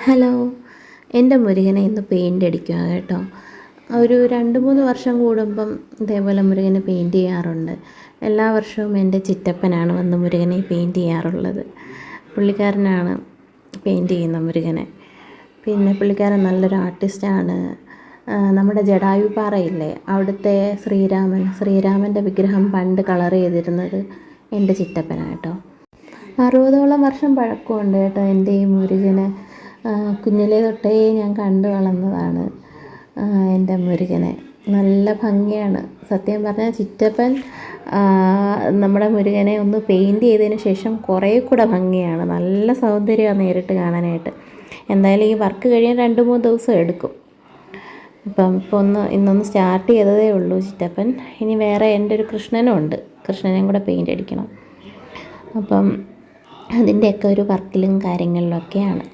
Hello, എൻ്റെ മുരുകനെ ഇന്ന് paint അടിക്കുക കേട്ടോ. ഒരു 2-3 വർഷം കൂടുമ്പം ഇതേപോലെ മുരുകനെ പെയിൻറ്റ് ചെയ്യാറുണ്ട്. എല്ലാ വർഷവും എൻ്റെ ചിറ്റപ്പനാണ് വന്ന് മുരുകനെ പെയിൻറ്റ് ചെയ്യാറുള്ളത്. പുള്ളിക്കാരനാണ് പെയിൻറ്റ് ചെയ്യുന്ന മുരുകനെ. പിന്നെ പുള്ളിക്കാരൻ നല്ലൊരു ആർട്ടിസ്റ്റാണ്. നമ്മുടെ ജടായുപ്പാറയില്ലേ, അവിടുത്തെ ശ്രീരാമൻ്റെ വിഗ്രഹം പണ്ട് കളർ ചെയ്തിരുന്നത് എൻ്റെ ചിറ്റപ്പനാണ് കേട്ടോ. 60ഓളം വർഷം പഴക്കമുണ്ട് കേട്ടോ എൻ്റെ ഈ മുരുകന്. കുഞ്ഞിലേ തൊട്ടേ ഞാൻ കണ്ടു വളർന്നതാണ് എൻ്റെ മുരുകനെ. നല്ല ഭംഗിയാണ്. സത്യം പറഞ്ഞാൽ ചിറ്റപ്പൻ നമ്മുടെ മുരുകനെ ഒന്ന് പെയിൻറ്റ് ചെയ്തതിന് ശേഷം കുറേ കൂടെ ഭംഗിയാണ്. നല്ല സൗന്ദര്യമാണ് നേരിട്ട് കാണാനായിട്ട്. എന്തായാലും ഈ വർക്ക് കഴിയാൻ 2-3 ദിവസം എടുക്കും. ഇന്നൊന്ന് സ്റ്റാർട്ട് ചെയ്തതേ ഉള്ളൂ ചിറ്റപ്പൻ. ഇനി വേറെ എൻ്റെ ഒരു കൃഷ്ണനും ഉണ്ട്, കൃഷ്ണനെയും കൂടെ പെയിൻ്റ് അടിക്കണം. അതിൻ്റെയൊക്കെ ഒരു വർക്കിലും കാര്യങ്ങളിലൊക്കെയാണ്.